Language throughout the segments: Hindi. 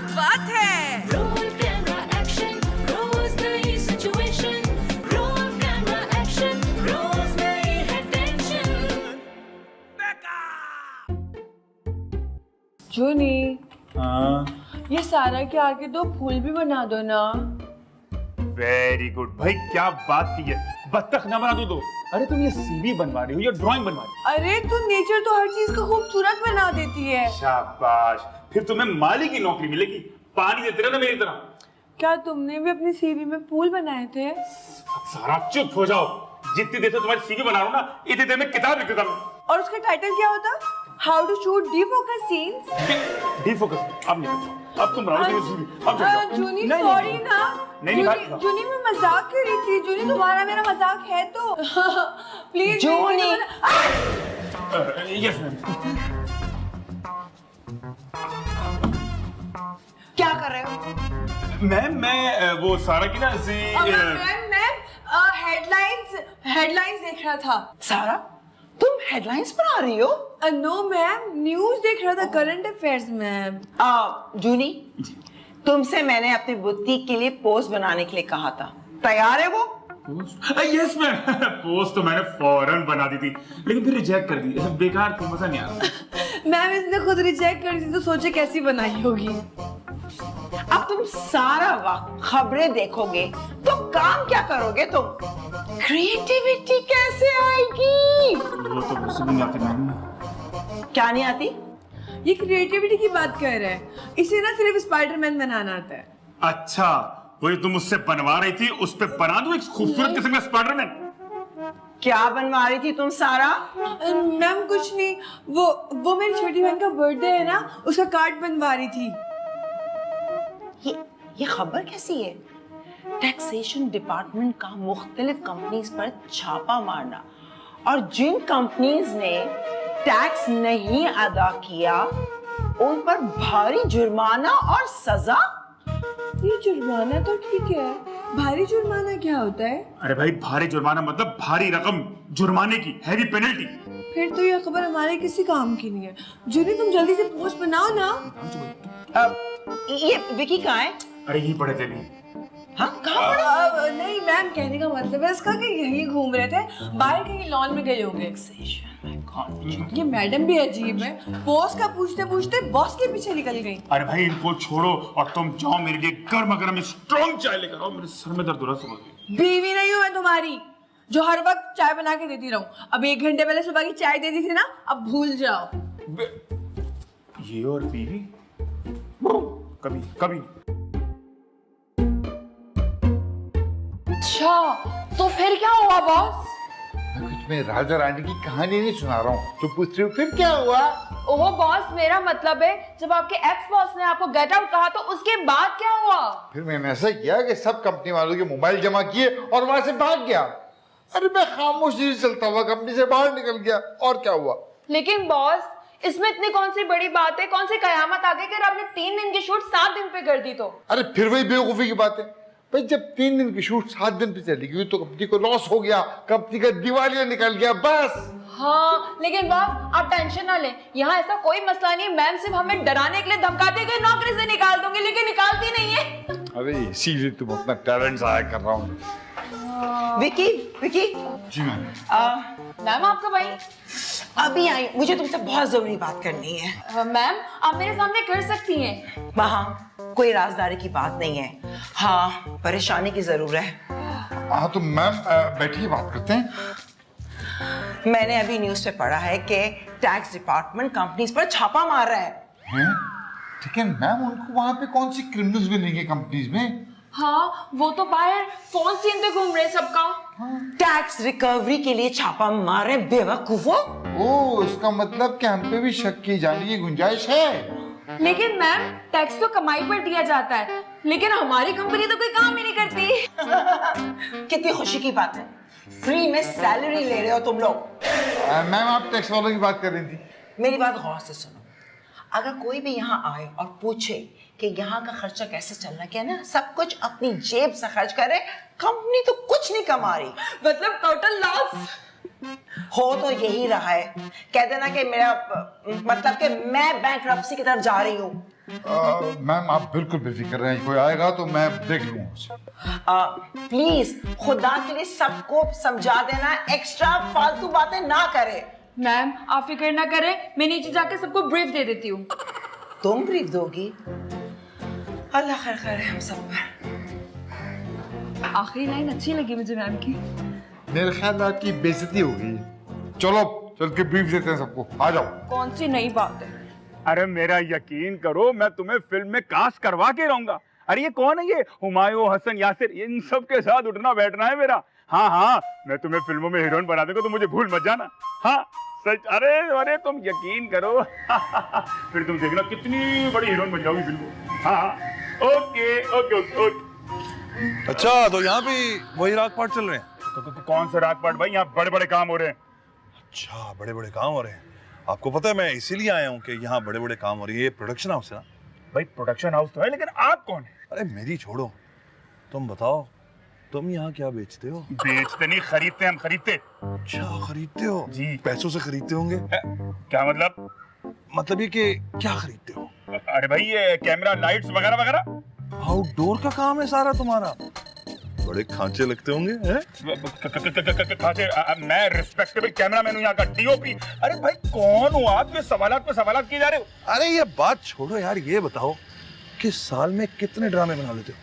बात है। रोल कैमरा एक्शन, रोज नई सिचुएशन, रोल कैमरा एक्शन, रोज नई है टेंशन। जूनी, हाँ ये सारा के आगे 2 फूल भी बना दो ना। वेरी गुड भाई, क्या बात की है। बत्तख ना बना दो। अरे तुम ये सीवी बनवा रही हो या ड्राइंग बनवा रही हो? अरे तू नेचर तो हर चीज को खूबसूरत बना देती है। शाबाश, फिर तुम्हें माली की नौकरी मिलेगी। पानी देते रहना मेरी तरह। क्या तुमने भी अपनी सीवी में फूल बनाए थे? सारा चुप हो जाओ। जितनी देर से तुम्हारी सीवी बना रहा हूं ना, इतनी देर में किताब लिख देता हूं। और उसका टाइटल क्या होता? How to shoot defocus scenes. Defocus. अब नहीं, अब तुम बनाओ सीवी। अब चल जाओ। जूनी सॉरी ना। नहीं, जूनी मैं मजाक कर रही थी। जूनी तुम्हारा मेरा मजाक है तो प्लीज जूनी। Yes ma'am. क्या कर रहे हो? मैम मैं वो सारा की ना मैम हेडलाइंस देख रहा था। सारा, तुम हेडलाइंस बना रही हो? नो मैम, न्यूज देख रहा था, करंट अफेयर्स मैम। जूनी, तुमसे मैंने अपनी बुटीक के लिए पोस्ट बनाने के लिए कहा था, तैयार है वो? Yes ma'am. पोस्ट तो मैंने फौरन बना दी थी, लेकिन फिर रिजेक्ट कर दी। बेकार थी, मजा नहीं आया। मैम इसने खुद रिजेक्ट कर दी तो सोचे कैसी बनाई होगी। अब तुम सारा वक्त खबरें देखोगे तो काम क्या करोगे तुम? क्रिएटिविटी कैसे आएगी? वो तो मुझसे भी नहीं आती मैम। क्या नहीं आती? ये क्रिएटिविटी की बात कर रहा है। इसे ना सिर्फ स्पाइडरमैन बनाना आता है। अच्छा, वो जो तुम मुझसे बनवा रही थी उस पे बना दूं एक खूबसूरत किस्म का स्पाइडरमैन। क्या बनवा रही थी तुम सारा? मैम कुछ नहीं, वो मेरी छोटी बहन का बर्थडे है ना, उसका कार्ड बनवा रही थी। ये खबर कैसी है? टैक्सेशन डिपार्टमेंट का मुख्तलिफ कंपनीज पर छापा मारना और जिन कंपनीज ने टैक्स नहीं अदा किया उन पर भारी जुर्माना और सजा। ये जुर्माना तो ठीक है, भारी जुर्माना क्या होता है? अरे भाई, भारी जुर्माना मतलब भारी रकम जुर्माने की, हैवी पेनल्टी। फिर तो ये खबर हमारे किसी काम की नहीं है। जूनी तुम जल्दी से पोस्ट बनाओ ना। ये विकी कहाँ है? अरे यही पढ़े थे भी। हाँ, कहाँ पड़ा? नहीं मैम, कहने का मतलब है इसका कि यही घूम रहे थे, बाहर कहीं लॉन में गए होंगे। ये मैडम भी अजीब है, बॉस का पूछते पूछते बॉस के पीछे निकल गई। अरे भाई इनको छोड़ो और तुम जाओ मेरे लिए गर्मा गर्म स्ट्रॉन्ग चाय लेकर आओ। मेरे सर में दर्द हो रहा है, समझ। बीवी नहीं हूँ मैं तुम्हारी जो हर वक्त चाय बना के देती रहूं। अब 1 घंटे पहले सुबह की चाय दे दी थी ना, अब भूल जाओ। ये और बीवी कभी कभी। अच्छा, तो फिर क्या हुआ बॉस? मैं कुछ में राजा रानी की कहानी नहीं सुना रहा हूँ, तो पूछ रही हूँ फिर क्या हुआ? ओह बॉस, मेरा मतलब है जब आपके एक्स बॉस ने आपको गेट आउट कहा तो उसके बाद क्या हुआ? फिर मैंने ऐसा किया कि सब कंपनी वालों के मोबाइल जमा किए और वहां से भाग गया। अरे मैं खामोशी से चलता हुआ कंपनी से बाहर निकल गया। और क्या हुआ? लेकिन बॉस, इसमें इतनी कौन सी बड़ी बात है, कौन सी कयामत आ गई कि आपने 3 दिन की शूट 7 दिन पे कर दी तो? अरे फिर वही बेवकूफी की बात है भाई, जब 3 दिन की शूट 7 दिन पे चली गई तो कंपनी को लॉस हो गया, कंपनी का दिवालिया निकल गया बस। हाँ, लेकिन बॉस आप टेंशन ना लें, यहाँ ऐसा कोई मसला नहीं। मैम सिर्फ हमें डराने के लिए धमकाती है कि नौकरी से निकाल दूंगी, लेकिन निकालती नहीं है। अरे इसीलिए तुम अपना टैलेंट जाया कर रहा हूँ। विकी, विकी। जी मैम। मैम आपका भाई अभी आई, मुझे तुमसे बहुत जरूरी बात करनी है। मैम आप मेरे सामने कर सकती हैं। वहाँ कोई राजदारी की बात नहीं है। हाँ, परेशानी की जरूर है। हाँ तो मैम बैठिए, बात करते हैं। मैंने अभी न्यूज़ पे पढ़ा है कि टैक्स डिपार्टमेंट कंपनीज पर छापा मार रहा है। हैं? ठीक है मैम, उनको वहाँ पे कौन सी क्रिमिनल्स मिलेंगे कंपनीज में? हाँ, वो तो बाहर फोन सीन पे घूम रहे सबका। टैक्स रिकवरी के लिए छापा मार रहे बेवकूफो। ओह, इसका मतलब कि हम पे भी शक की जाने की गुंजाइश है। लेकिन मैम टैक्स तो कमाई पर दिया जाता है, लेकिन हमारी कंपनी तो कोई काम ही नहीं करती। कितनी खुशी की बात है, फ्री में सैलरी ले रहे हो तुम लोग। मैम आप टैक्स वालों की बात कर रही थी। मेरी बात गौर से सुनो, अगर कोई भी यहाँ आए और पूछे कि यहाँ का खर्चा कैसे चल रहा है, क्या ना सब कुछ अपनी जेब से खर्च करे, कंपनी तो कुछ नहीं कमा रही, मतलब टोटल लॉस। हो तो यही रहा है। कह देना कि मेरा मतलब कि मैं बैंकरप्सी की तरफ जा रही हूँ। मैम आप बिल्कुल बेफिक्र रहें, कोई आएगा तो मैं देख लूंगा उसे। प्लीज खुदा के लिए सबको समझा देना, एक्स्ट्रा फालतू बातें ना करे। मैम आप फिक्र ना करें, मैं नीचे जाके सबको ब्रीफ दे देती हूँ। तुम ब्रीफ दोगी? अल्लाह खैर करे हम सब पर। आखिरी लाइन अच्छी लगी मुझे मैम की। मेरे ख्याल में आपकी बेइज्जती हो गई है। चलो चल के ब्रीफ देते हैं सबको, आ जाओ। कौन सी नई बात है? अरे मेरा यकीन करो, मैं तुम्हें फिल्म में कास्ट करवा के रहूंगा। अरे ये कौन है, ये हुमायूं, हसन, यासिर, इन सब के साथ उठना बैठना है मेरा। हाँ हाँ, मैं तुम्हें फिल्मों में हीरोइन बना दूंगा, तो मुझे भूल मत जाना। हाँ सच, अरे अरे तुम यकीन करो फिर तुम देखना कितनी बड़ी हीरोइन बन जाओगी फिल्म में। हाँ ओके ओके ओके। अच्छा, तो यहाँ भी वही राग पाठ चल रहे हैं? कौन से राग पाठ भाई, यहाँ बड़े बड़े काम हो रहे हैं। अच्छा, बड़े बड़े काम हो रहे हैं। आपको पता है मैं इसीलिए आया हूँ कि यहाँ बड़े बड़े काम हो रहे हैं। ये प्रोडक्शन हाउस है ना? भाई प्रोडक्शन हाउस तो है, लेकिन आप कौन है? अरे मेरी छोड़ो, तुम बताओ, तुम यहाँ क्या बेचते हो? बेचते नहीं, खरीदते हम, खरीदते। अच्छा खरीदते हो जी? पैसों से खरीदते होंगे? क्या मतलब? मतलब ये कि क्या खरीदते हो? अरे भाई ये कैमरा, लाइट्स वगैरह वगैरह। आउटडोर का काम है सारा तुम्हारा? बड़े खांचे लगते होंगे हैं? खांचे? मैं रिस्पेक्टेबल कैमरामैन हूँ यहाँ का, डीओपी। अरे भाई कौन हो आप, ये सवालात पे सवालात किए जा रहे हो। अरे ये बात छोड़ो यार, ये बताओ कि साल में कितने ड्रामे बना लेते हो?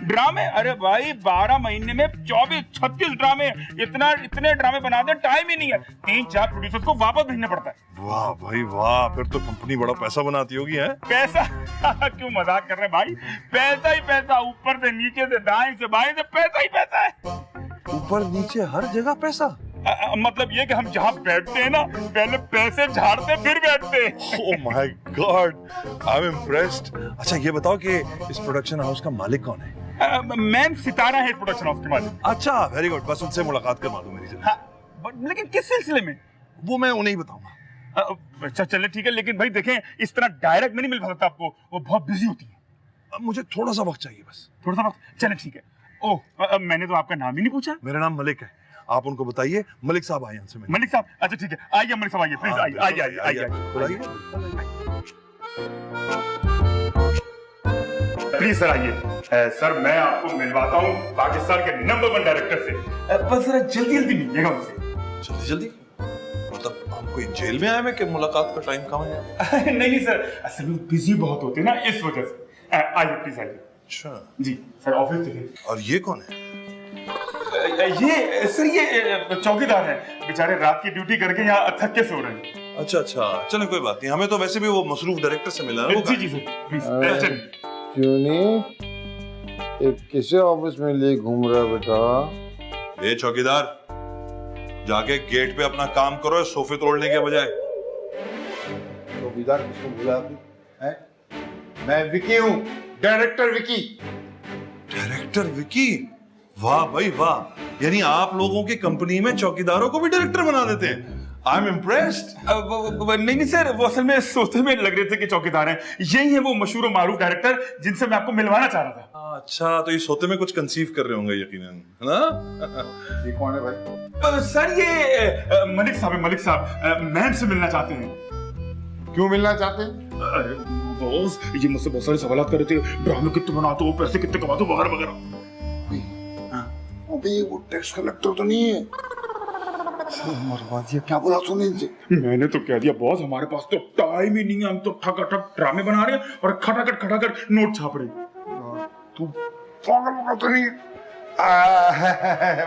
ड्रामे? अरे भाई 12 महीने में 24-36 ड्रामे। इतने ड्रामे बना दे, टाइम ही नहीं है। 3-4 प्रोड्यूसर्स को वापस भेजना पड़ता है। वाह भाई वाह, फिर तो कंपनी बड़ा पैसा बनाती होगी है? पैसा? क्यों मजाक कर रहे हैं भाई, पैसा ही पैसा, ऊपर से नीचे से दाएं से बाएं से पैसा ही पैसा है। ऊपर नीचे हर जगह पैसा? मतलब ये कि हम जहाँ बैठते हैं ना, पहले पैसे झाड़ते फिर बैठते हैं। Oh my God, I am impressed. अच्छा ये बताओ कि इस प्रोडक्शन हाउस का मालिक कौन है? मैम सितारा है प्रोडक्शन हाउस के मालिक। अच्छा वेरी गुड, बस उनसे मुलाकात करवा दो मेरी जल्दी। हाँ, लेकिन किस सिलसिले में? वो मैं उन्हें ही बताऊंगा। अच्छा चले ठीक है, लेकिन भाई देखें इस तरह डायरेक्ट में नहीं मिल सकता आपको, वो बहुत बिजी होती है। अब मुझे थोड़ा सा वक्त चाहिए बस। थोड़ा सा वक्त? चले ठीक है। ओह मैंने तो आपका नाम ही नहीं पूछा। मेरा नाम मलिक है, आप उनको बताइए मलिक साहब आए हमसे मिलने। मलिक साहब? अच्छा ठीक है, आइए मलिक साहब, आइए प्लीज, आइए आइए आइए आइए प्लीज सर आइए। सर मैं आपको मिलवाता हूँ पाकिस्तान के नंबर 1 डायरेक्टर से। बस जरा जल्दी जल्दी मिलिएगा उनसे। जल्दी जल्दी? मतलब हम कोई जेल में आए हैं कि मुलाकात का टाइम कहाँ है? नहीं नहीं सर, असल में बिजी बहुत होते हैं ना, इस वजह से। आइए प्लीज आइए। अच्छा जी सर, ऑफिस देखिए। और ये कौन है? ये सर ये चौकीदार है, बेचारे रात की ड्यूटी करके यहाँ थक के सो रहे हैं। अच्छा अच्छा, चलो कोई बात नहीं, हमें तो वैसे भी वो मसरूफ डायरेक्टर से मिला है। जी जी सर प्लीज चलिए। क्यों नहीं, एक किसे ऑफिस में ले घूम रहा है बेटा? ए चौकीदार, जाके गेट पे अपना काम करो, सोफे तोड़ने के बजाय। चौकीदार किसको बुला आपने? मैं विकी हूँ, डायरेक्टर विकी। डायरेक्टर विकी? वाह भाई वाह, यानी आप लोगों की कंपनी में चौकीदारों को भी डायरेक्टर बना देते हैं। I am impressed. नहीं नहीं सर, वो असल में सोते में लग रहे थे कि चौकीदार हैं। यही है वो मशहूर और मारूफ डायरेक्टर जिनसे मैं आपको मिलवाना चाह रहा था। अच्छा, तो ये सोते में कुछ कंसीव कर रहे होंगे यकीनन, है ना? ये कौन है भाई? सर ये मलिक साहब है, मलिक साहब मैम से मिलना चाहते हैं। क्यों मिलना चाहते हैं? अरे बॉस, ये मुझसे बहुत सारे सवाल कर रहे थे, ड्रामे कितने बनाते हो, पैसे कितने कमाते हो वगैरह वगैरह। अबे ये वो टैक्स कलेक्टर तो नहीं है? मरवा दिया, क्या बोला तूने इनसे? मैंने तो कह दिया बॉस, हमारे पास तो टाइम ही नहीं है, हम तो ठक ड्रामे बना रहे हैं और खटाखट नोट छाप रहे हैं। तू पागल तो नहीं?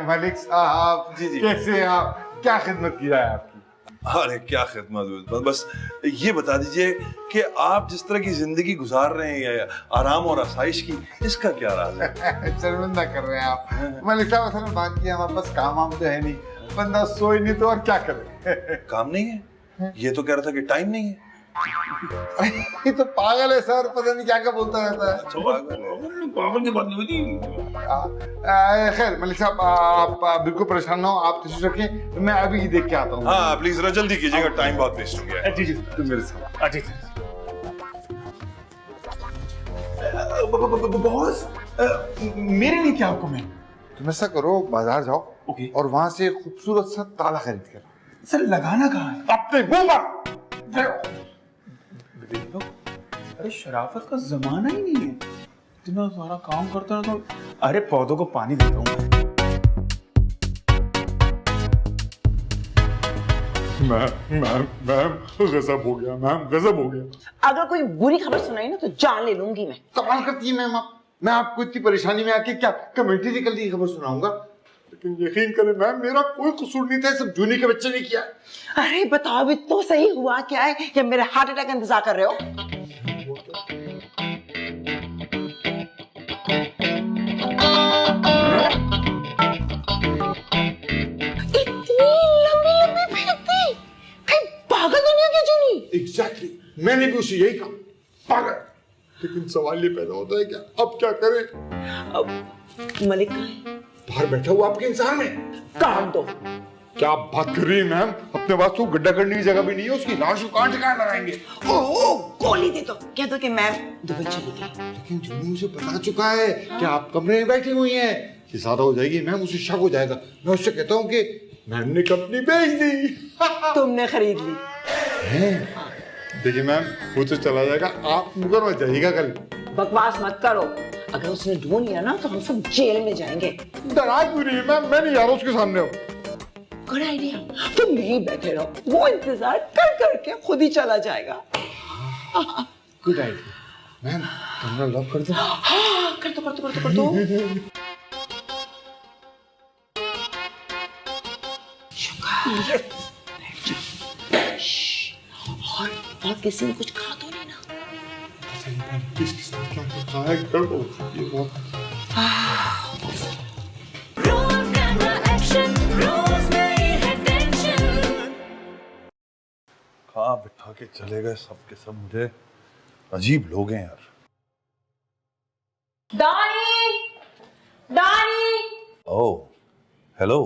मलिक साहब जी जी, कैसे आप, क्या खिदमत की जाए आपकी? अरे क्या खिदमत, बस ये बता दीजिए कि आप जिस तरह की जिंदगी गुजार रहे हैं, या आराम और आसाइश की, इसका क्या राज है? शर्मिंदा कर रहे हैं आप मलिक साहब। असल में बात किया, हमारे पास काम तो है नहीं, बंदा सोए नहीं तो और क्या करे। काम नहीं है? ये तो कह रहा था कि टाइम नहीं है। ये तो पागल है सर, पता नहीं क्या क्या बोलता रहता है। पागल की बात नहीं होती। खैर मलिक साहब, आप बिल्कुल परेशान ना हो, आप तशरीफ रखें, मैं अभी देख के आता हूँ। हाँ प्लीज जरा जल्दी कीजिएगा, टाइम बहुत वेस्ट हो गया है। जी जी तुम मेरे साथ। जी बॉस, मेरे लिए क्या हुक्म है? तुम ऐसा करो, बाजार जाओ ओके। और वहां से खूबसूरत सा ताला खरीद कर लाओ। सर लगाना कहाँ है? अपने मुंह पर। अरे शराफत का जमाना ही नहीं है, इतना सारा काम करता है तो। अरे पौधों को पानी देता हूँ मैम गजब हो गया, मैम गजब हो गया। अगर कोई बुरी खबर सुनाई ना तो जान ले लूंगी मैं। कमाल करती है मैम आप। मैं आपको इतनी परेशानी में आके क्या कमेटी निकल की खबर सुनाऊंगा? लेकिन यकीन करें मैम, मेरा कोई कसूर नहीं था, सब जूनी के बच्चे ने किया। अरे बताओ भी तो सही, हुआ क्या है? या मेरे हार्ट अटैक का इंतजार कर रहे हो? इतनी लंबी लंबी फिरती, कहीं पागल दुनिया की जूनी। एग्जैक्टली, मैंने भी उसे यही कहा, पागल। लेकिन सवाल ये पैदा होता है क्या, अब क्या करें? अब मलिक कहाँ है? बाहर बैठा हुआ आपके इंसान में। काट दो। क्या बात कर रही है मैम? अपने पास तो गड्ढा करने की जगह भी नहीं है, उसकी लाश को कहाँ ठिकाना लगाएंगे? ओ गोली दे दो, कह दो कि मैम दुबई चली गई। लेकिन जूनी मुझे बता चुका है कि आप कमरे में बैठी हुई हैं। ये ज्यादा हो जाएगी मैम, उसे शक हो जाएगा। मैं उससे कहता हूँ कि मैम ने कंपनी बेच दी। तुमने खरीद ली। देखिए मैम, वो तो चला जाएगा, आप मुकर मत जाइएगा कल। बकवास मत करो, अगर उसने ढूंढ लिया ना तो हम सब जेल में जाएंगे। डरा क्यों रही है मैम? मैं नहीं जा रहा उसके सामने। गुड आइडिया, तुम यहीं बैठे रहो, वो इंतजार कर करके खुद ही चला जाएगा। गुड आइडिया मैम, कमरा लॉक कर दो। हाँ, कर दो कर दो कर दो कर दो। शुक्र। और किसी ने कुछ कहा तो नहीं ना? किसके साथ क्या कहा है कर दो। ये बहुत Roll camera action, रोज नई है टेंशन। कहाँ बिठा के चले गए सब के सब, मुझे अजीब लोग हैं यार। दानी, दानी। Oh hello.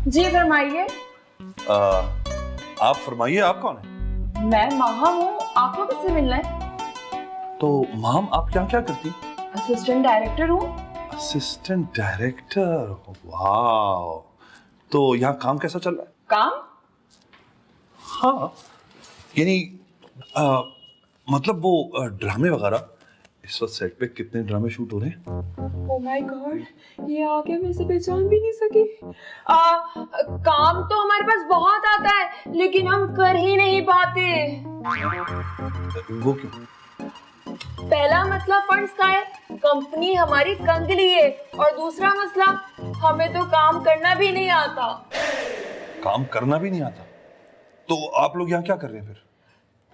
जी फरमाइए। आप फरमाइए, आप कौन है? मैं माहा हूँ, आपको किससे मिलना है? तो माम आप क्या क्या करती? असिस्टेंट डायरेक्टर हूँ। असिस्टेंट डायरेक्टर, वाह। तो यहाँ काम कैसा चल रहा है? काम? हाँ यानी मतलब वो ड्रामे वगैरह, इस वक्त सेट पे कितने ड्रामे शूट हो रहे हैं? ओह माय गॉड, ये आके मैं इसे पहचान भी नहीं सकी। काम तो हमारे पास बहुत आता है, लेकिन हम कर ही नहीं पाते। वो क्यों? पहला मसला फंड्स का है, कंपनी हमारी कंगली है, और दूसरा मसला हमें तो काम करना भी नहीं आता। काम करना भी नहीं आता? तो आप लोग यहाँ क्या कर रहे हैं फिर?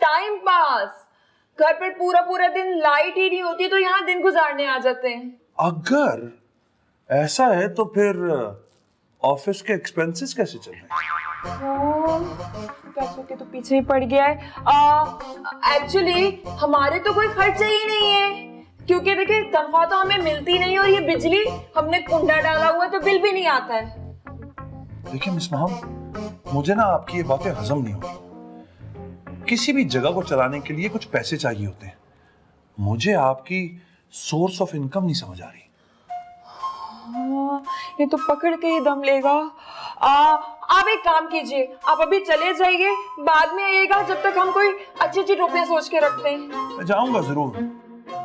Time pass. घर पर पूरा पूरा दिन लाइट ही नहीं होती, तो यहाँ दिन गुजारने आ जाते हैं। अगर ऐसा है तो फिर ऑफिस के एक्सपेंसेस कैसे चल रहे हैं? पैसों के तो पीछे ही पड़ गया है। एक्चुअली हमारे तो कोई खर्चे ही नहीं है, क्योंकि देखिए तनख्वाह तो हमें मिलती नहीं, और ये बिजली हमने कुंडा डाला हुआ है तो बिल भी नहीं आता है। देखिए मिस महम, मुझे ना आपकी ये बातें हजम नहीं होती। किसी भी जगह को चलाने के लिए कुछ पैसे चाहिए होते हैं। मुझे आपकी सोर्स ऑफ इनकम नहीं समझ आ रही। ये तो पकड़ के ही दम लेगा। आप एक काम कीजिए, आप अभी चले जाइए, बाद में आइएगा, जब तक हम कोई अच्छी अच्छी टोपियां सोच के रखते हैं। मैं जाऊंगा जरूर,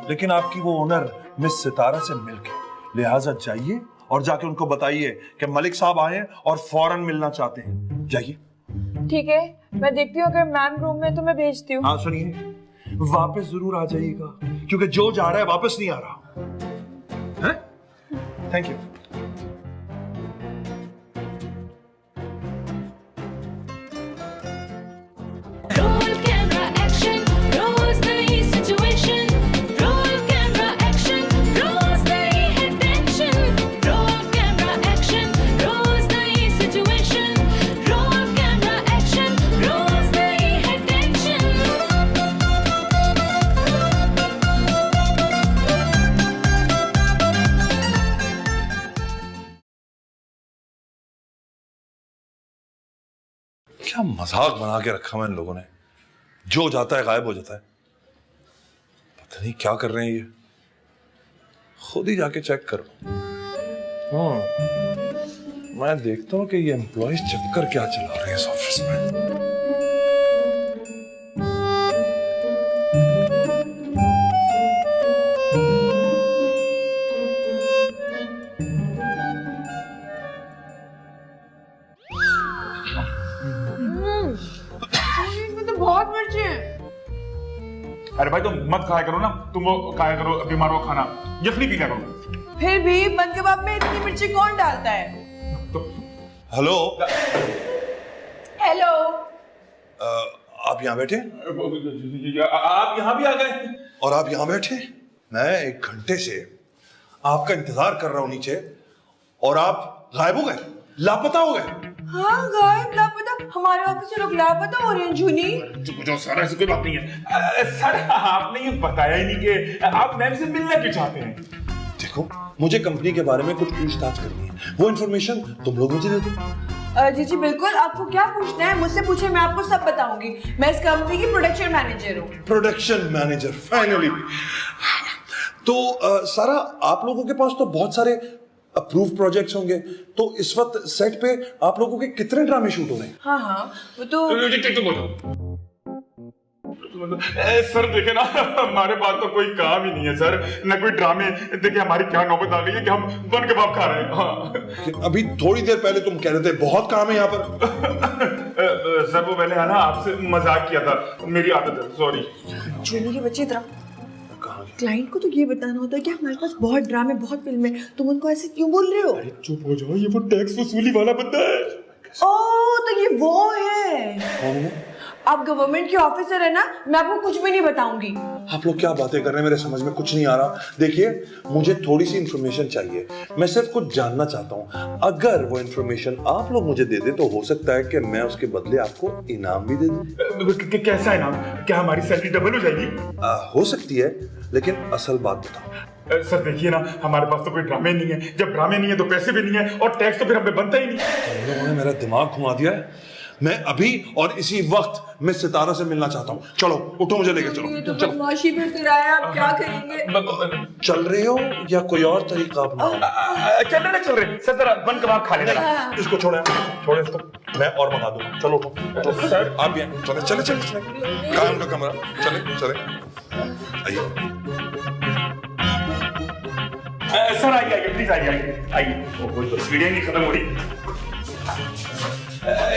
लेकिन आपकी वो ओनर मिस सितारा से मिलके, लिहाजा जाइए और जाके उनको बताइए कि मलिक साहब आए और फौरन मिलना चाहते हैं। जाइए। ठीक है, मैं देखती हूँ, अगर मैम रूम में तो मैं भेजती हूँ। हाँ सुनिए, वापस जरूर आ जाइएगा, क्योंकि जो जा रहा है वापस नहीं आ रहा। Thank you. Roll camera action, रोज नई situation. Roll camera action, रोज नई है tension. Roll camera action, रोज नई situation. Roll camera action, रोज नई है tension. क्या मजाक बना के रखा है इन लोगों ने, जो जाता है गायब हो जाता है। पता नहीं क्या कर रहे हैं ये, खुद ही जाके चेक करो। मैं देखता हूँ कि ये एम्प्लॉयज चक्कर क्या चला रहे हैं इस ऑफिस में। इसमें तो बहुत मिर्ची है। अरे भाई तुम मत खाया करो ना, तुम वो खाया करो बीमार हो खाना, यखनी पी लिया करो। फिर भी बंद कबाब में इतनी मिर्ची कौन डालता है? हेलो, हेलो, आप यहाँ बैठे आप यहाँ भी आ गए और आप यहाँ बैठे। मैं 1 घंटे से आपका इंतजार कर रहा हूँ नीचे और आप गायब हो गए, लापता हो गए। हाँ गायब लापता, हमारे ऑफिस से लोग लापता हो रहे हैं जूनी। जो सर ऐसी कोई बात नहीं है। सर आपने ये बताया ही नहीं कि आप मैम से मिलना क्यों चाहते हैं। देखो, मुझे कंपनी के बारे में कुछ पूछताछ करनी है, वो इन्फॉर्मेशन तुम लोग मुझे दे दो। जी जी बिल्कुल, आपको क्या पूछना है मुझसे पूछे, मैं आपको सब बताऊंगी। मैं इस कंपनी की प्रोडक्शन मैनेजर हूँ। Production manager, finally. तो सारा, आप लोगों के पास तो बहुत सारे अप्रूव प्रोजेक्ट्स होंगे, तो इस वक्त सेट पे आप लोगों के कितने ड्रामे शूट हो रहे हैं? हाँ हाँ, वो तो सर देखे ना, हमारे पास तो कोई काम ही नहीं है सर, न कोई ड्रामे। देखिए हमारी क्या नौबत आ गई है कि हम बन कबाब खा रहे हैं। हाँ। अभी थोड़ी देर पहले तुम कह रहे थे बहुत काम है यहाँ पर। सर वो मैंने है ना आपसे मजाक किया था, मेरी आदत है, सॉरी। जूनी के बच्चे इतना क्लाइंट को तो ये बताना होता है कि हमारे पास बहुत ड्रामे, बहुत फिल्में, तुम उनको ऐसे क्यों बोल रहे हो? अरे चुप हो जाओ, ये वो टैक्स वसूली वाला बंदा है। ओह, तो ये वो है। आप गवर्नमेंट के ऑफिसर है ना, मैं आपको कुछ भी नहीं बताऊंगी। आप लोग क्या बातें कर रहे हैं, मेरे समझ में कुछ नहीं आ रहा। देखिए, मुझे थोड़ी सी इन्फॉर्मेशन चाहिए, मैं सिर्फ कुछ जानना चाहता हूँ। अगर वो इन्फॉर्मेशन आप लोग मुझे दे दे तो हो सकता है कि मैं उसके बदले आपको इनाम भी दे दूं। कैसा इनाम? क्या हमारी सैलरी डबल हो जाएगी? हो सकती है, लेकिन असल बात बताओ। सर देखिए ना, हमारे पास तो कोई ड्रामे नहीं है, जब ड्रामे नहीं है तो पैसे भी नहीं है, और टैक्स तो फिर हमें बनता ही नहीं। तुम लोगों ने मेरा दिमाग घुमा दिया है। मैं अभी और इसी वक्त मैं सितारा से मिलना चाहता हूँ। चलो उठो, मुझे लेकर चलो। ये तो बदमाशी पे फिर आया, आप क्या करेंगे? चल रहे हो या कोई और तरीका अपनाओ? चल रहे सर, जरा बन कबाब खा लेना। इसको छोड़े इसको, मैं और मंगा दूंगा। चलो उठो सर, आप भी चले चले काम का कमरा, चले आइए। सर आइए प्लीज, आइए। तो सीढ़ियां नहीं खत्म हो रही।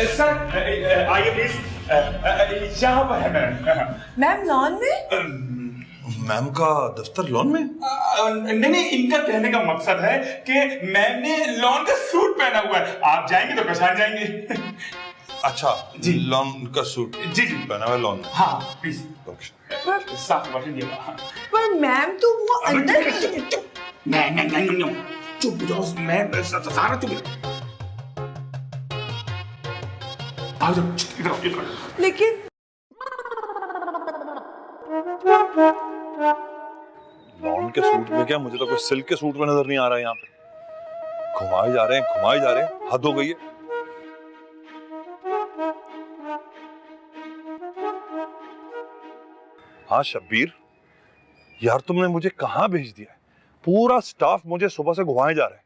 सर आइए प्लीज, यहाँ पर है मैम। मैम लॉन में? मैम का दफ्तर लॉन में? नहीं, इनका कहने का मकसद है कि मैम ने लॉन का सूट पहना हुआ है, आप जाएंगे तो पहचान जाएंगे। अच्छा जी, लॉन का सूट जी पहना हुआ लॉन। हाँ प्लीज, साफ बैठिए। पर मैम तो वो अंदर नहीं, चुप हो जाओ मैम, सारा चुप। आओ इधर। लेकिन लॉन के सूट में क्या, मुझे तो कोई सिल्क के सूट में नजर नहीं आ रहा है। यहाँ पे घुमाए जा रहे हैं, हद हो गई है। हाँ शब्बीर, यार तुमने मुझे कहाँ भेज दिया है? पूरा स्टाफ मुझे सुबह से घुमाए जा रहा है।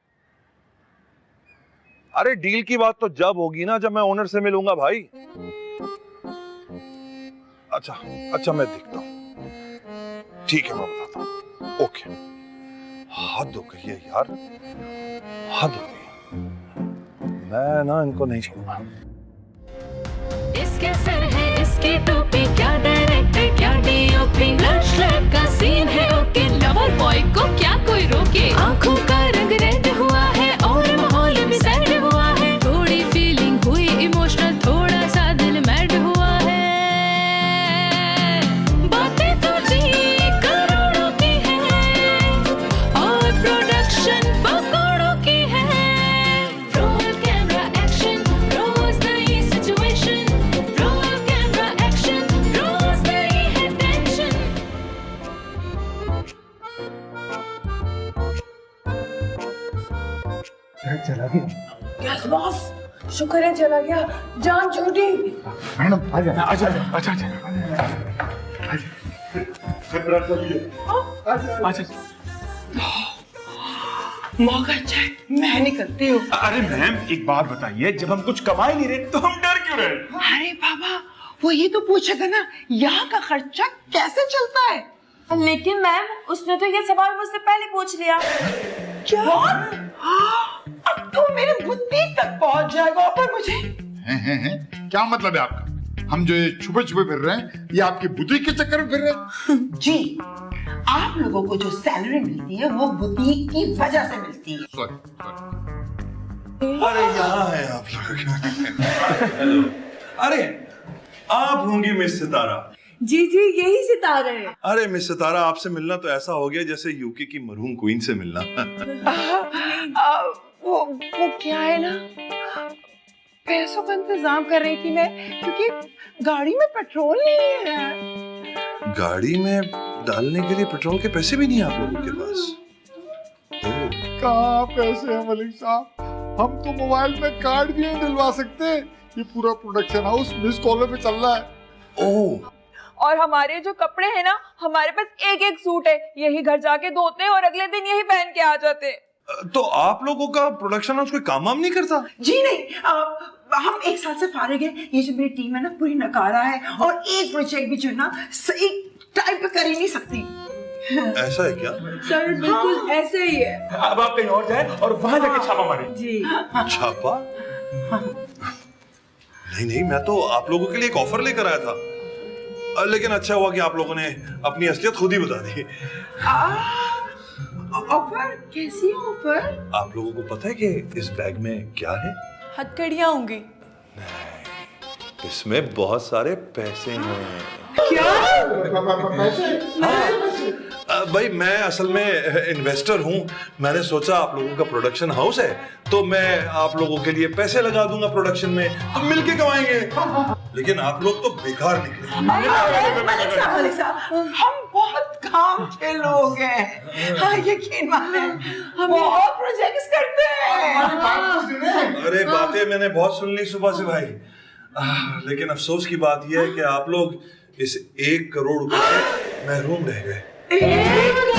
अरे डील की बात तो जब होगी ना, जब मैं ओनर से मिलूंगा भाई। अच्छा मैं देखता हूँ। ठीक है, मैं बताता हूँ। ओके। हद हो गई है यार, हद हो गई। मैं ना इनको नहीं छोड़ूंगा। इसके सर है, इसकी टोपी, क्या डायरेक्टर क्या डीओपी, लश का सीन है ओके, लवर बॉय को क्या कोई रोके, आंखों का रंग रेड हुआ है और माहौल भी सैड हुआ है, थोड़ी फीलिंग हुई इमोशनल, थोड़ा सा दिल मैड हुआ है, बातें तो जी करोड़ों की है और प्रोडक्शन पकौड़ों की है, रोल कैमरा एक्शन रोज नई सिचुएशन, रोल कैमरा एक्शन रोज नई है टेंशन। चला गया। यस बॉस, शुक्र है चला गया, जान छूटी। मैडम आ जाए। मौका अच्छा है, मैं निकलती हूँ। अरे मैम एक बात बताइए, जब हम कुछ कमा ही नहीं रहे तो हम डर क्यों रहे? अरे बाबा, वो ये तो पूछेगा ना, यहाँ का खर्चा कैसे चलता है? लेकिन मैम उसने तो ये सवाल मुझसे पहले पूछ लिया। क्या? अब तो मेरे बुद्धि तक पहुंच जाएगा और मुझे। हैं? क्या मतलब है आपका? हम जो ये छुपे छुपे फिर रहे हैं, ये आपकी बुद्धि के चक्कर में फिर रहे हैं? जी, आप लोगों को जो सैलरी मिलती है वो बुद्धि की वजह से मिलती है। सॉरी। अरे यहाँ है आप लोग। हेलो। अरे आप होंगी मिस सितारा। जी जी, यही सितारे हैं। अरे मिस सितारा, आपसे मिलना तो ऐसा हो गया जैसे यूके की मरहूम क्वीन से मिलना। वो क्या है ना, पैसों का इंतजाम कर रही थी मैं, क्योंकि गाड़ी में पेट्रोल नहीं है। गाड़ी में डालने के लिए पेट्रोल के पैसे भी नहीं है आप लोगों के पास? कहाँ पैसे हैं मलिक साहब? हम तो मोबाइल में कार्ड भी नहीं डलवा सकते। ये पूरा प्रोडक्शन हाउस मिस कॉलर पे चल रहा है। ओह, और हमारे जो कपड़े हैं ना, हमारे पास एक एक सूट है, यही घर जाके धोते हैं और अगले दिन यही पहन के आ जाते हैं। तो आप लोगों का प्रोडक्शन हाउस कोई काम वाम नहीं करता? जी नहीं, हम एक साल से फारिग हैं। ये जो मेरी टीम है ना, पूरी नकारा है और एक प्रोजेक्ट भी जो है ना सही टाइम पे कर ही नहीं सकती। ऐसा है क्या? सर बिल्कुल ऐसे ही है। अब आप कहीं और जाएं और वहां जाके छापा मारें। जी छापा? नहीं, मैं तो आप लोगों के लिए एक ऑफर लेकर आया था, लेकिन अच्छा हुआ कि आप लोगों ने अपनी असलियत खुद ही बता दी। ऑफर? कैसी ऑफर? आप लोगों को पता है कि इस बैग में क्या है? हथकड़ियाँ होंगी। इसमें बहुत सारे पैसे हैं। भाई मैं असल में इन्वेस्टर हूँ। मैंने सोचा आप लोगों का प्रोडक्शन हाउस है तो मैं आप लोगों के लिए पैसे लगा दूंगा प्रोडक्शन में, हम मिलके कमाएंगे। लेकिन आप लोग तो बेकार निकले। मलिक साहब, हम बहुत काम के लोग हैं। हाँ, यकीन माने, हम बहुत प्रोजेक्ट्स करते हैं। अरे बातें मैंने बहुत सुन ली सुबह से भाई, लेकिन अफसोस की बात यह है कि आप लोग इस 1 करोड़ रुपए से महरूम रह गए। 1